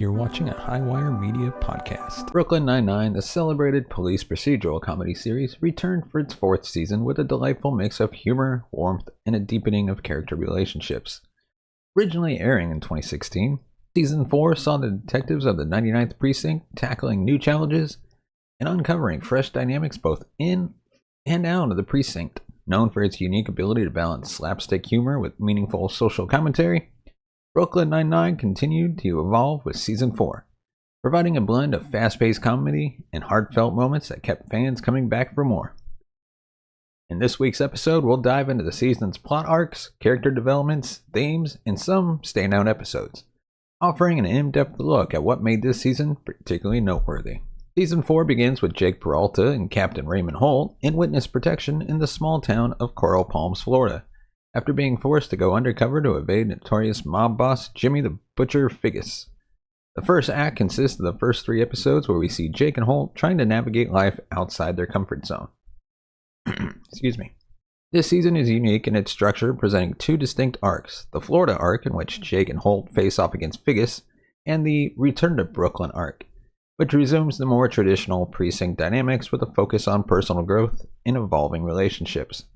You're watching a Highwire Media podcast. Brooklyn Nine-Nine, the celebrated police procedural comedy series, returned for its fourth season with a delightful mix of humor, warmth, and a deepening of character relationships. Originally airing in 2016, Season 4 saw the detectives of the 99th Precinct tackling new challenges and uncovering fresh dynamics both in and out of the precinct. Known for its unique ability to balance slapstick humor with meaningful social commentary, Brooklyn Nine-Nine continued to evolve with Season 4, providing a blend of fast-paced comedy and heartfelt moments that kept fans coming back for more. In this week's episode, we'll dive into the season's plot arcs, character developments, themes, and some standout episodes, offering an in-depth look at what made this season particularly noteworthy. Season 4 begins with Jake Peralta and Captain Raymond Holt in witness protection in the small town of Coral Palms, Florida, after being forced to go undercover to evade notorious mob boss Jimmy the Butcher Figgis. The first act consists of the first 3 episodes where we see Jake and Holt trying to navigate life outside their comfort zone. Excuse me. This season is unique in its structure, presenting 2 distinct arcs: the Florida arc, in which Jake and Holt face off against Figgis, and the Return to Brooklyn arc, which resumes the more traditional precinct dynamics with a focus on personal growth and evolving relationships.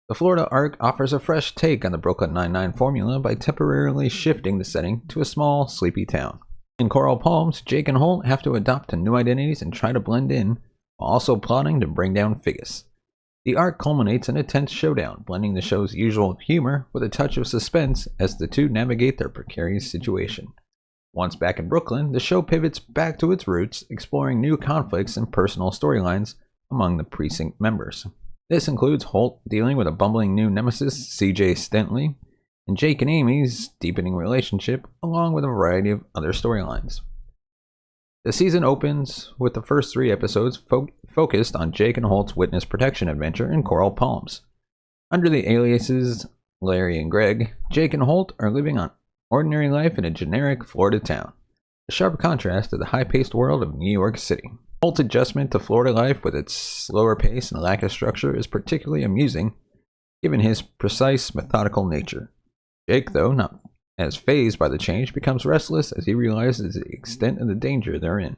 The Florida arc offers a fresh take on the Brooklyn Nine-Nine formula by temporarily shifting the setting to a small, sleepy town. In Coral Palms, Jake and Holt have to adopt to new identities and try to blend in, while also plotting to bring down Figgis. The arc culminates in a tense showdown, blending the show's usual humor with a touch of suspense as the two navigate their precarious situation. Once back in Brooklyn, the show pivots back to its roots, exploring new conflicts and personal storylines among the precinct members. This includes Holt dealing with a bumbling new nemesis, CJ Stentley, and Jake and Amy's deepening relationship, along with a variety of other storylines. The season opens with the first 3 episodes focused on Jake and Holt's witness protection adventure in Coral Palms. Under the aliases Larry and Greg, Jake and Holt are living an ordinary life in a generic Florida town, a sharp contrast to the high-paced world of New York City. Holt's adjustment to Florida life with its slower pace and lack of structure is particularly amusing, given his precise, methodical nature. Jake, though not as fazed by the change, becomes restless as he realizes the extent of the danger they're in.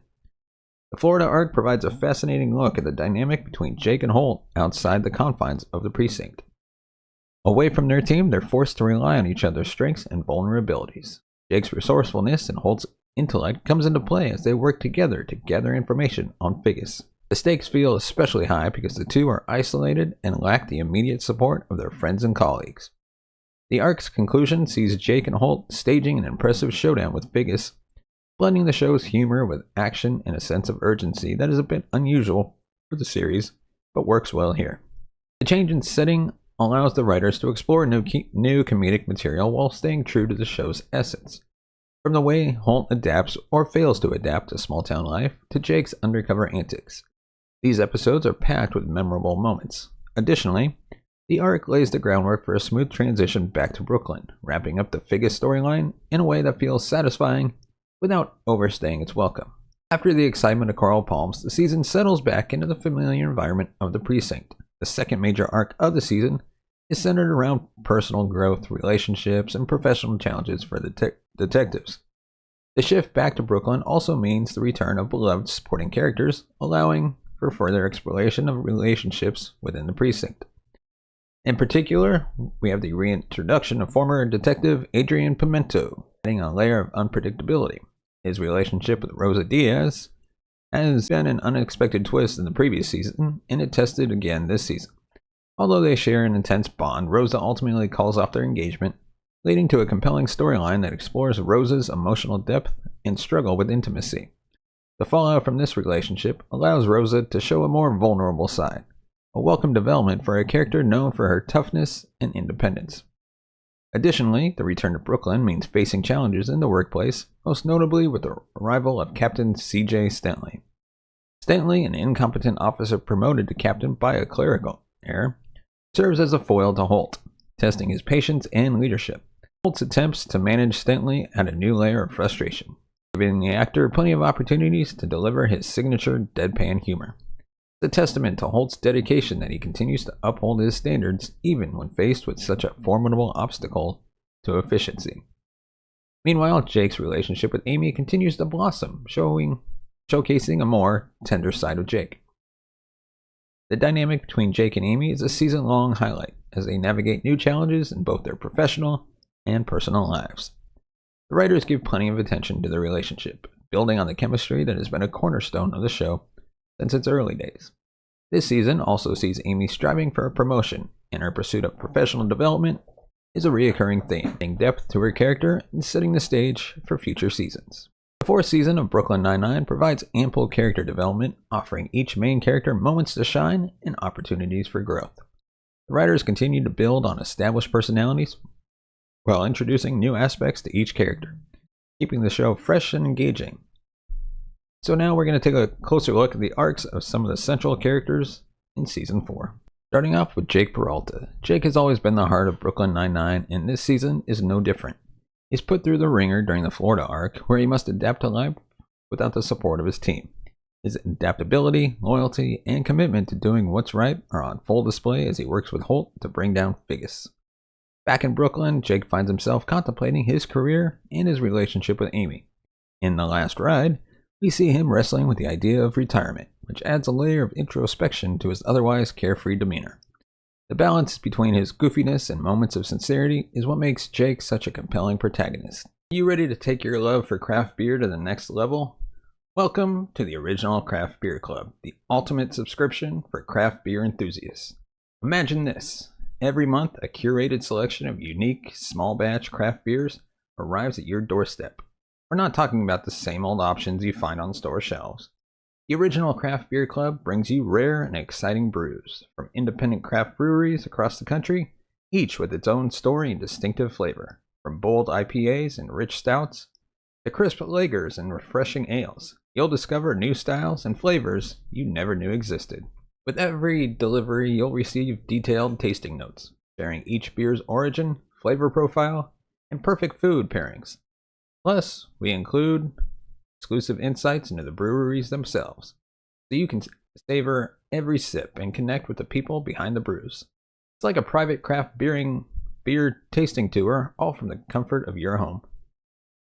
The Florida arc provides a fascinating look at the dynamic between Jake and Holt outside the confines of the precinct. Away from their team, they're forced to rely on each other's strengths and vulnerabilities. Jake's resourcefulness and Holt's intellect comes into play as they work together to gather information on Figgis. The stakes feel especially high because the two are isolated and lack the immediate support of their friends and colleagues. The arc's conclusion sees Jake and Holt staging an impressive showdown with Figgis, blending the show's humor with action and a sense of urgency that is a bit unusual for the series, but works well here. The change in setting allows the writers to explore new comedic material while staying true to the show's essence. From the way Holt adapts or fails to adapt to small-town life to Jake's undercover antics. These episodes are packed with memorable moments. Additionally, the arc lays the groundwork for a smooth transition back to Brooklyn, wrapping up the Figgis storyline in a way that feels satisfying without overstaying its welcome. After the excitement of Coral Palms, the season settles back into the familiar environment of the precinct. The second major arc of the season is centered around personal growth, relationships, and professional challenges for the detectives. The shift back to Brooklyn also means the return of beloved supporting characters, allowing for further exploration of relationships within the precinct. In particular, we have the reintroduction of former detective Adrian Pimento, adding a layer of unpredictability. His relationship with Rosa Diaz has been an unexpected twist in the previous season, and it tested again this season. Although they share an intense bond, Rosa ultimately calls off their engagement, leading to a compelling storyline that explores Rosa's emotional depth and struggle with intimacy. The fallout from this relationship allows Rosa to show a more vulnerable side, a welcome development for a character known for her toughness and independence. Additionally, the return to Brooklyn means facing challenges in the workplace, most notably with the arrival of Captain CJ Stentley. Stentley, an incompetent officer promoted to captain by a clerical error, serves as a foil to Holt, testing his patience and leadership. Holt's attempts to manage Stentley add a new layer of frustration, giving the actor plenty of opportunities to deliver his signature deadpan humor. It's a testament to Holt's dedication that he continues to uphold his standards even when faced with such a formidable obstacle to efficiency. Meanwhile, Jake's relationship with Amy continues to blossom, showcasing a more tender side of Jake. The dynamic between Jake and Amy is a season-long highlight as they navigate new challenges in both their professional and personal lives. The writers give plenty of attention to their relationship, building on the chemistry that has been a cornerstone of the show since its early days. This season also sees Amy striving for a promotion, and her pursuit of professional development is a recurring theme, adding depth to her character and setting the stage for future seasons. The fourth season of Brooklyn Nine-Nine provides ample character development, offering each main character moments to shine and opportunities for growth. The writers continue to build on established personalities while introducing new aspects to each character, keeping the show fresh and engaging. So now we're going to take a closer look at the arcs of some of the central characters in Season 4. Starting off with Jake Peralta. Jake has always been the heart of Brooklyn Nine-Nine, and this season is no different. He's put through the ringer during the Florida arc, where he must adapt to life without the support of his team. His adaptability, loyalty, and commitment to doing what's right are on full display as he works with Holt to bring down Figgis. Back in Brooklyn, Jake finds himself contemplating his career and his relationship with Amy. In The Last Ride, we see him wrestling with the idea of retirement, which adds a layer of introspection to his otherwise carefree demeanor. The balance between his goofiness and moments of sincerity is what makes Jake such a compelling protagonist. Are you ready to take your love for craft beer to the next level? Welcome to the Original Craft Beer Club, the ultimate subscription for craft beer enthusiasts. Imagine this. Every month, a curated selection of unique, small batch craft beers arrives at your doorstep. We're not talking about the same old options you find on store shelves. The Original Craft Beer Club brings you rare and exciting brews from independent craft breweries across the country, each with its own story and distinctive flavor. From bold IPAs and rich stouts to crisp lagers and refreshing ales, you'll discover new styles and flavors you never knew existed. With every delivery, you'll receive detailed tasting notes, sharing each beer's origin, flavor profile, and perfect food pairings. Plus, we include exclusive insights into the breweries themselves, so you can savor every sip and connect with the people behind the brews. It's like a private craft beer tasting tour, all from the comfort of your home.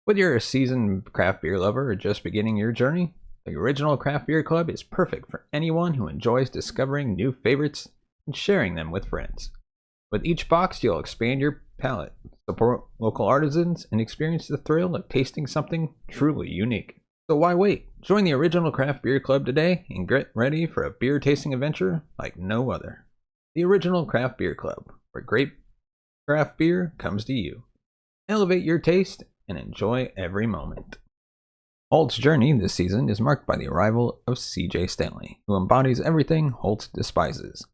Whether you're a seasoned craft beer lover or just beginning your journey, the Original Craft Beer Club is perfect for anyone who enjoys discovering new favorites and sharing them with friends. With each box, you'll expand your palate, support local artisans, and experience the thrill of tasting something truly unique. So why wait? Join the Original Craft Beer Club today and get ready for a beer tasting adventure like no other. The Original Craft Beer Club, where great craft beer comes to you. Elevate your taste and enjoy every moment. Holt's journey this season is marked by the arrival of CJ Stanley, who embodies everything Holt despises: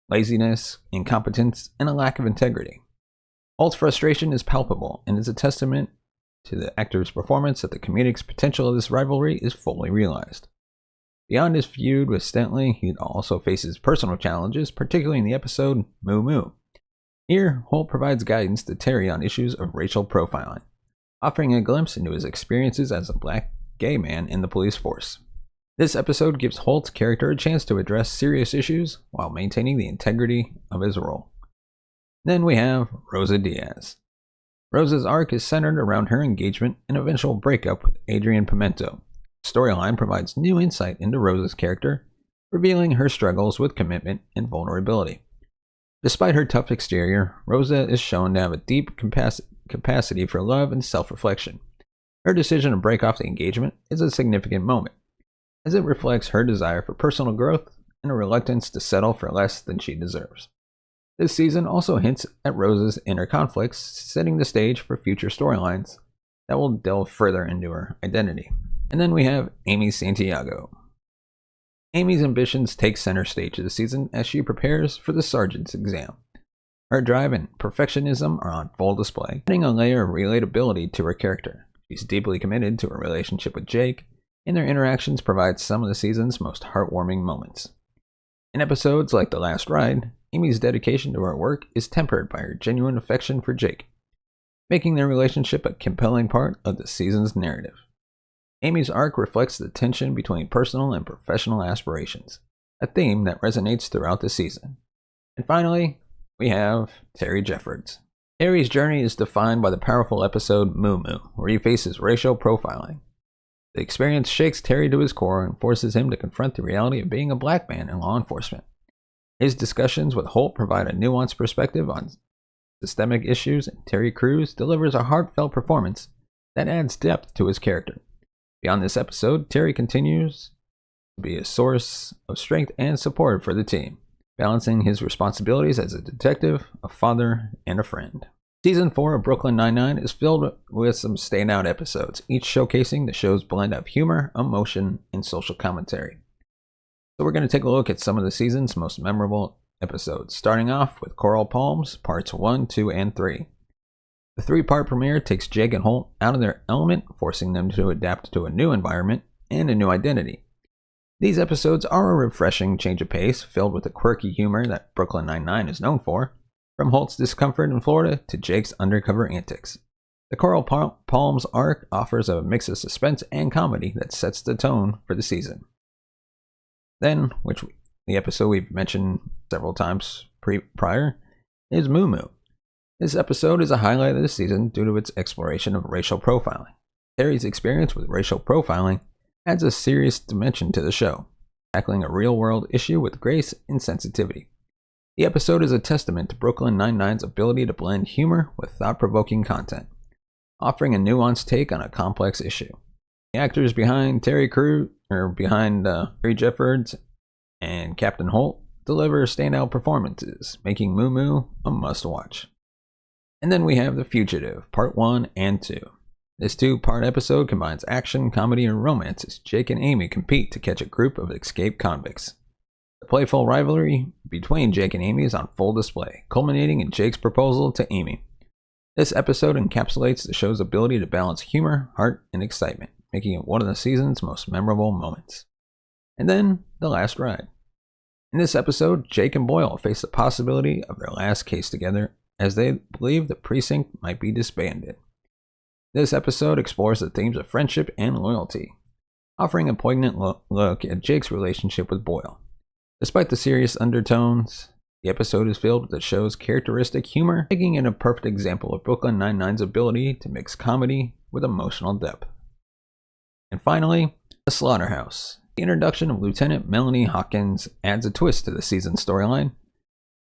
laziness, incompetence, and a lack of integrity. Holt's frustration is palpable and is a testament to the actor's performance that the comedic potential of this rivalry is fully realized. Beyond his feud with Stanley, he also faces personal challenges, particularly in the episode Moo Moo. Here, Holt provides guidance to Terry on issues of racial profiling, offering a glimpse into his experiences as a black gay man in the police force. This episode gives Holt's character a chance to address serious issues while maintaining the integrity of his role. Then we have Rosa Diaz. Rosa's arc is centered around her engagement and eventual breakup with Adrian Pimento. The storyline provides new insight into Rosa's character, revealing her struggles with commitment and vulnerability. Despite her tough exterior, Rosa is shown to have a deep capacity for love and self-reflection. Her decision to break off the engagement is a significant moment, as it reflects her desire for personal growth and a reluctance to settle for less than she deserves. This season also hints at Rosa's inner conflicts, setting the stage for future storylines that will delve further into her identity. And then we have Amy Santiago. Amy's ambitions take center stage this season as she prepares for the sergeant's exam. Her drive and perfectionism are on full display, adding a layer of relatability to her character. She's deeply committed to her relationship with Jake, and their interactions provide some of the season's most heartwarming moments. In episodes like The Last Ride, Amy's dedication to her work is tempered by her genuine affection for Jake, making their relationship a compelling part of the season's narrative. Amy's arc reflects the tension between personal and professional aspirations, a theme that resonates throughout the season. And finally, we have Terry Jeffords. Terry's journey is defined by the powerful episode Moo Moo, where he faces racial profiling. The experience shakes Terry to his core and forces him to confront the reality of being a black man in law enforcement. His discussions with Holt provide a nuanced perspective on systemic issues, and Terry Crews delivers a heartfelt performance that adds depth to his character. Beyond this episode, Terry continues to be a source of strength and support for the team, balancing his responsibilities as a detective, a father, and a friend. Season 4 of Brooklyn Nine-Nine is filled with some standout episodes, each showcasing the show's blend of humor, emotion, and social commentary. So we're going to take a look at some of the season's most memorable episodes, starting off with Coral Palms, Parts 1, 2, and 3. The 3-part premiere takes Jake and Holt out of their element, forcing them to adapt to a new environment and a new identity. These episodes are a refreshing change of pace, filled with the quirky humor that Brooklyn Nine-Nine is known for, from Holt's discomfort in Florida to Jake's undercover antics. The Coral Palms arc offers a mix of suspense and comedy that sets the tone for the season. Then, the episode we've mentioned several times prior, is Moo Moo. This episode is a highlight of the season due to its exploration of racial profiling. Terry's experience with racial profiling adds a serious dimension to the show, tackling a real-world issue with grace and sensitivity. The episode is a testament to Brooklyn Nine-Nine's ability to blend humor with thought-provoking content, offering a nuanced take on a complex issue. The actors behind Terry Jeffords and Captain Holt deliver standout performances, making Moo Moo a must-watch. And then we have The Fugitive, Part 1 and 2. This 2-part episode combines action, comedy, and romance as Jake and Amy compete to catch a group of escaped convicts. The playful rivalry between Jake and Amy is on full display, culminating in Jake's proposal to Amy. This episode encapsulates the show's ability to balance humor, heart, and excitement, making it one of the season's most memorable moments. And then, The Last Ride. In this episode, Jake and Boyle face the possibility of their last case together as they believe the precinct might be disbanded. This episode explores the themes of friendship and loyalty, offering a poignant look at Jake's relationship with Boyle. Despite the serious undertones, the episode is filled with the show's characteristic humor, making it a perfect example of Brooklyn Nine-Nine's ability to mix comedy with emotional depth. And finally, The Slaughterhouse. The introduction of Lieutenant Melanie Hawkins adds a twist to the season's storyline.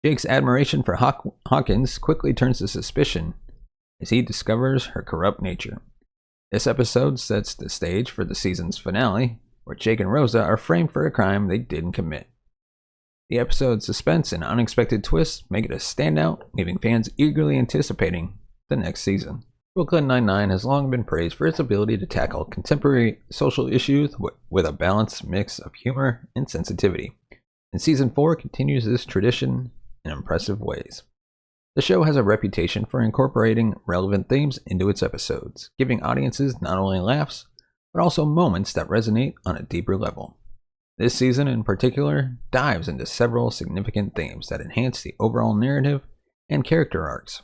Jake's admiration for Hawkins quickly turns to suspicion as he discovers her corrupt nature. This episode sets the stage for the season's finale, where Jake and Rosa are framed for a crime they didn't commit. The episode's suspense and unexpected twists make it a standout, leaving fans eagerly anticipating the next season. Brooklyn Nine-Nine has long been praised for its ability to tackle contemporary social issues with a balanced mix of humor and sensitivity, and Season 4 continues this tradition in impressive ways. The show has a reputation for incorporating relevant themes into its episodes, giving audiences not only laughs, but also moments that resonate on a deeper level. This season in particular dives into several significant themes that enhance the overall narrative and character arcs,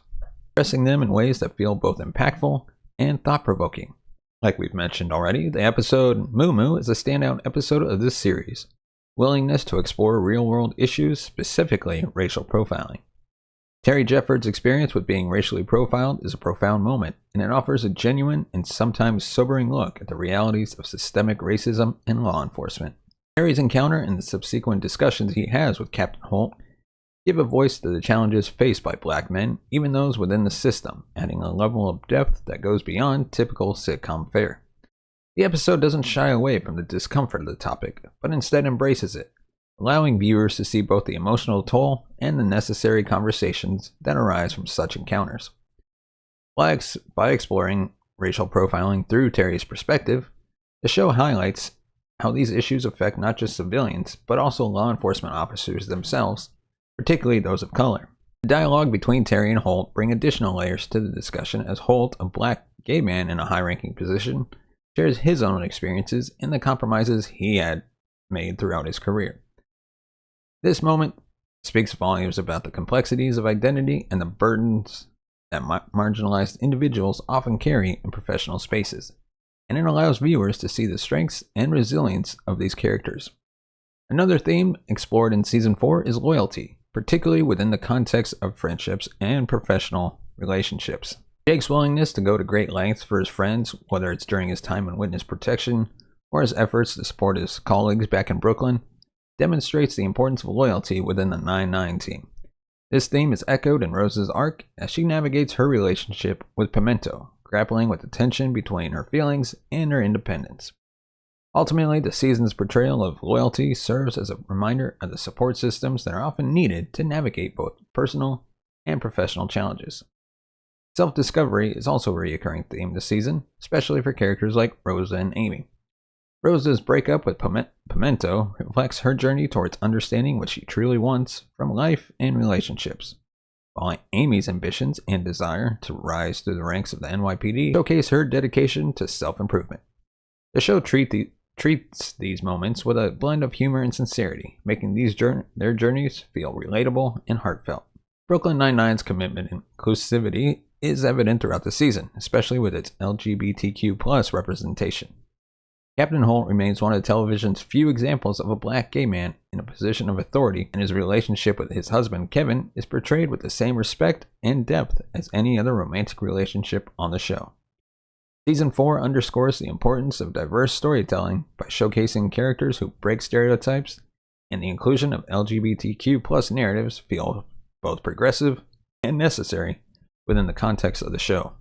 addressing them in ways that feel both impactful and thought-provoking. Like we've mentioned already, the episode Moo Moo is a standout episode of this series' willingness to explore real-world issues, specifically racial profiling. Terry Jeffords' experience with being racially profiled is a profound moment, and it offers a genuine and sometimes sobering look at the realities of systemic racism in law enforcement. Terry's encounter and the subsequent discussions he has with Captain Holt give a voice to the challenges faced by black men, even those within the system, adding a level of depth that goes beyond typical sitcom fare. The episode doesn't shy away from the discomfort of the topic, but instead embraces it, allowing viewers to see both the emotional toll and the necessary conversations that arise from such encounters. By exploring racial profiling through Terry's perspective, the show highlights how these issues affect not just civilians, but also law enforcement officers themselves, particularly those of color. The dialogue between Terry and Holt bring additional layers to the discussion as Holt, a black gay man in a high-ranking position, shares his own experiences and the compromises he had made throughout his career. This moment speaks volumes about the complexities of identity and the burdens that marginalized individuals often carry in professional spaces, and it allows viewers to see the strengths and resilience of these characters. Another theme explored in Season 4 is loyalty, particularly within the context of friendships and professional relationships. Jake's willingness to go to great lengths for his friends, whether it's during his time in witness protection or his efforts to support his colleagues back in Brooklyn, demonstrates the importance of loyalty within the 9-9 team. This theme is echoed in Rose's arc as she navigates her relationship with Pimento, grappling with the tension between her feelings and her independence. Ultimately, the season's portrayal of loyalty serves as a reminder of the support systems that are often needed to navigate both personal and professional challenges. Self-discovery is also a recurring theme this season, especially for characters like Rosa and Amy. Rosa's breakup with Pimento reflects her journey towards understanding what she truly wants from life and relationships, while Amy's ambitions and desire to rise through the ranks of the NYPD showcase her dedication to self-improvement. The show treats these moments with a blend of humor and sincerity, making their journeys feel relatable and heartfelt. Brooklyn Nine-Nine's commitment and inclusivity is evident throughout the season, especially with its LGBTQ+ representation. Captain Holt remains one of television's few examples of a black gay man in a position of authority, and his relationship with his husband Kevin is portrayed with the same respect and depth as any other romantic relationship on the show. Season 4 underscores the importance of diverse storytelling by showcasing characters who break stereotypes, and the inclusion of LGBTQ+ narratives feel both progressive and necessary within the context of the show.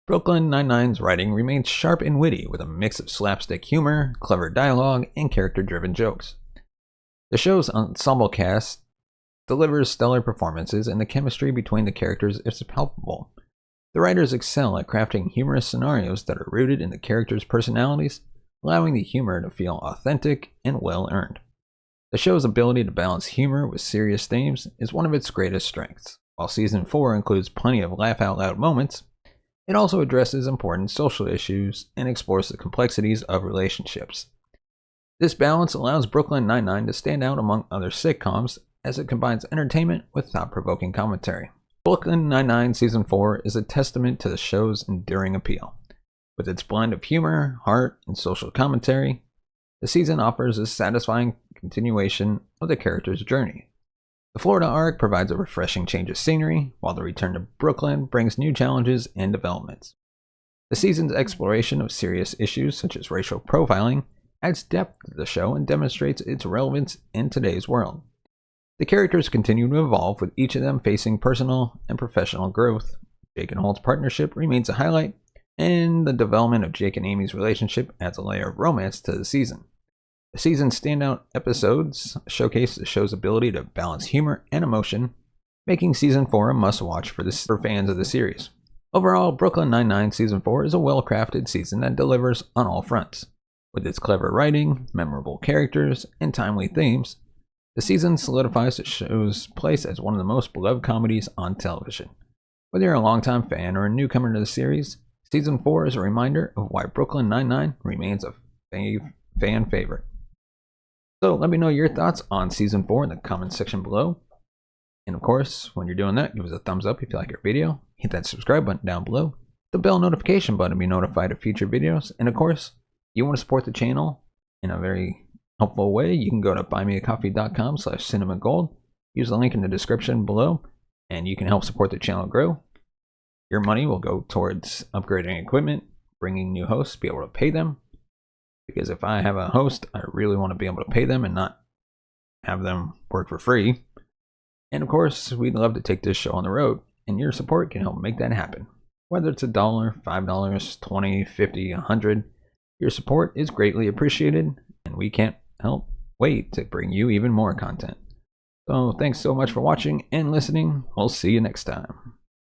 Brooklyn Nine-Nine's writing remains sharp and witty with a mix of slapstick humor, clever dialogue, and character-driven jokes. The show's ensemble cast delivers stellar performances, and the chemistry between the characters is palpable. The writers excel at crafting humorous scenarios that are rooted in the characters' personalities, allowing the humor to feel authentic and well-earned. The show's ability to balance humor with serious themes is one of its greatest strengths. While Season 4 includes plenty of laugh-out-loud moments, it also addresses important social issues and explores the complexities of relationships. This balance allows Brooklyn Nine-Nine to stand out among other sitcoms as it combines entertainment with thought-provoking commentary. Brooklyn Nine-Nine Season 4 is a testament to the show's enduring appeal. With its blend of humor, heart, and social commentary, the season offers a satisfying continuation of the character's journey. The Florida arc provides a refreshing change of scenery, while the return to Brooklyn brings new challenges and developments. The season's exploration of serious issues such as racial profiling adds depth to the show and demonstrates its relevance in today's world. The characters continue to evolve, with each of them facing personal and professional growth. Jake and Holt's partnership remains a highlight, and the development of Jake and Amy's relationship adds a layer of romance to the season. The season's standout episodes showcase the show's ability to balance humor and emotion, making Season 4 a must-watch for fans of the series. Overall, Brooklyn Nine-Nine Season 4 is a well-crafted season that delivers on all fronts. With its clever writing, memorable characters, and timely themes, the season solidifies the show's place as one of the most beloved comedies on television. Whether you're a longtime fan or a newcomer to the series, Season 4 is a reminder of why Brooklyn Nine-Nine remains a fan favorite. So let me know your thoughts on Season 4 in the comments section below. And of course, when you're doing that, give us a thumbs up if you like our video. Hit that subscribe button down below. The bell notification button to be notified of future videos. And of course, you want to support the channel in a very helpful way, you can go to buymeacoffee.com/cinemagold. Use the link in the description below, and you can help support the channel grow. Your money will go towards upgrading equipment, bringing new hosts, be able to pay them. Because if I have a host, I really want to be able to pay them and not have them work for free. And of course, we'd love to take this show on the road, and your support can help make that happen. Whether it's $1, $5, $20, $50, $100, your support is greatly appreciated, and we can't wait to bring you even more content. So thanks so much for watching and listening. We'll see you next time.